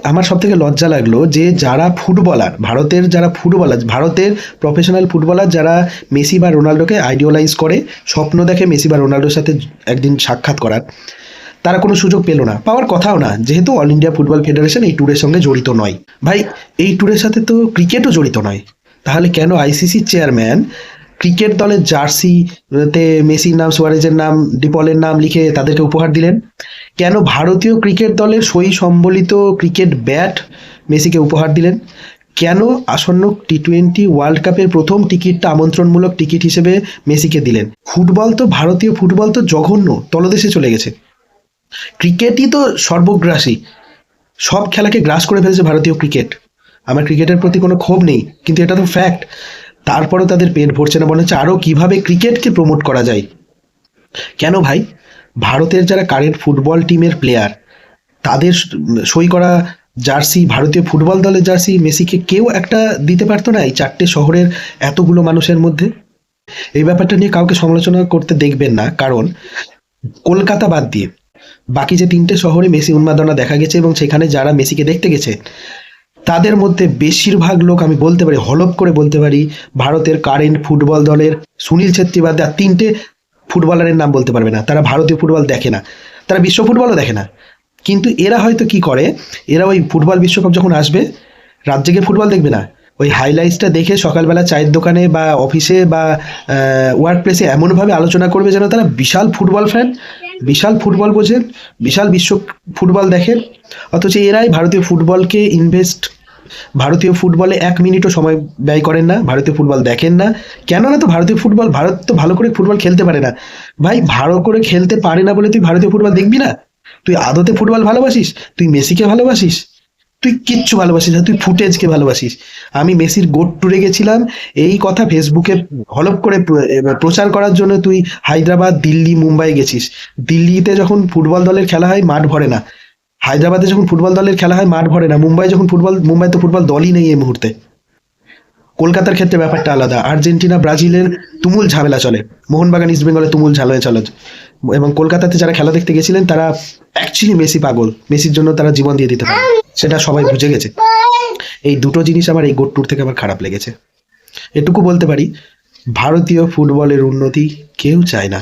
আমার সব থেকে লজ্জা লাগলো যে যারা ফুটবলার, ভারতের প্রফেশনাল ফুটবলার যারা মেসি বা রোনাল্ডোকে আইডিয়ালাইজ করে, স্বপ্ন দেখে মেসি বা রোনাল্ডোর সাথে একদিন সাক্ষাৎ করার, তারা কোনো সুযোগ পেল না, পাওয়ার কথাও না, যেহেতু অল ইন্ডিয়া ফুটবল ফেডারেশন এই ট্যুরের সঙ্গে জড়িত নয়। ভাই, এই ট্যুরের সাথে তো ক্রিকেটও জড়িত নয়, তাহলে কেন আইসিসির চেয়ারম্যান ক্রিকেট দলের জার্সিতে মেসির নাম, সুয়ারেজের নাম, ডিপলের নাম লিখে তাদেরকে উপহার দিলেন? কেন ভারতীয় ক্রিকেট দলের সই সম্বলিত ক্রিকেট ব্যাট মেসিকে উপহার দিলেন? কেন আসন্ন টি-20 ওয়ার্ল্ড কাপের প্রথম টিকিটটা আমন্ত্রণমূলক টিকিট হিসেবে মেসিকে দিলেন? ভারতীয় ফুটবল তো জঘন্য, তলদেশে চলে গেছে। ক্রিকেটই তো সর্বগ্রাসী, সব খেলাকে গ্রাস করে ফেলেছে ভারতীয় ক্রিকেট। আমার ক্রিকেটের প্রতি কোনো ক্ষোভ নেই, কিন্তু এটা তো ফ্যাক্ট। তারপরেও তাদের পেট ভরছে না, মনে হচ্ছে আরও কিভাবে ক্রিকেটকে প্রমোট করা যায়। কেন ভাই, ভারতের যারা কারেন্ট ফুটবল টিমের প্লেয়ার, তাদের সই করা জার্সি, ভারতীয় ফুটবল দলের জার্সি মেসিকে কেউ একটা দিতে পারতো না এই 4টে শহরের এতগুলো মানুষের মধ্যে? এই ব্যাপারটা নিয়ে কাউকে সমালোচনা করতে দেখবেন না, কারণ কলকাতা বাদ দিয়ে বাকি যে 3টে শহরে মেসি উন্মাদনা দেখা গেছে এবং সেখানে যারা মেসিকে দেখতে গেছে তাদের মধ্যে বেশিরভাগ লোক, আমি বলতে পারি, হলপ করে বলতে পারি, ভারতের কারেন্ট ফুটবল দলের সুনীল ছেত্রী বাদ দিয়ে 3টে ফুটবলারের নাম বলতে পারবে না। তারা ভারতীয় ফুটবল দেখে না, তারা বিশ্ব ফুটবলও দেখে না। কিন্তু এরা হয়তো কি করে, এরা ওই ফুটবল বিশ্বকাপ যখন আসবে রাত জেগে ফুটবল দেখবে না, ওই হাইলাইটসটা দেখে সকালবেলা চায়ের দোকানে বা অফিসে বা ওয়ার্ক প্লেসে এমনভাবে আলোচনা করবে যেন তারা বিশাল ফুটবল ফ্যান, বিশাল ফুটবল বোঝেন, বিশাল বিশ্ব ফুটবল দেখেন। অথচ এরাই ভারতীয় ফুটবলে 1 মিনিটও সময় ব্যয় করেন না, ভারতীয় ফুটবল দেখেন না। কেননা তো ভারত তো ভালো করে ফুটবল খেলতে পারে না। ভাই, ভালো করে খেলতে পারে না বলে তুই ভারতীয় ফুটবল দেখবি না? তুই আদতে ফুটবল ভালোবাসিস? তুই মেসিকে ভালোবাসিস? তুই কিচ্ছু ভালোবাসিস না, তুই ফুটেজকে ভালোবাসিস। আমি মেসির গোট ট্যুরে গেছিলাম, এই কথা ফেসবুকে হলপ করে প্রচার করার জন্য তুই হায়দ্রাবাদ, দিল্লি, মুম্বাই গেছিস। দিল্লিতে যখন ফুটবল দলের খেলা হয় মাঠ ভরে না, হায়দ্রাবাদে যখন ফুটবল দলের খেলা হয় মাঠ ভরে না, মুম্বাই তো ফুটবল দলই নেই এই মুহূর্তে। কলকাতার ক্ষেত্রে ব্যাপারটা আলাদা, আর্জেন্টিনা ব্রাজিলের তুমুল ঝামেলা চলে, মোহনবাগান ইস্ট বেঙ্গলের তুমুল ঝামেলা চলে, এবং কলকাতাতে যারা খেলা দেখতে গেছিলেন তারা অ্যাকচুয়ালি মেসি পাগল, মেসির জন্য তারা জীবন দিয়ে দিতে পারে, সেটা সবাই বুঝে গেছে। এই দুটো জিনিস আমার এই গোট ট্যুর থেকে আমার খারাপ লেগেছে। এটুকু বলতে পারি, ভারতীয় ফুটবলের উন্নতি কেউ চায় না।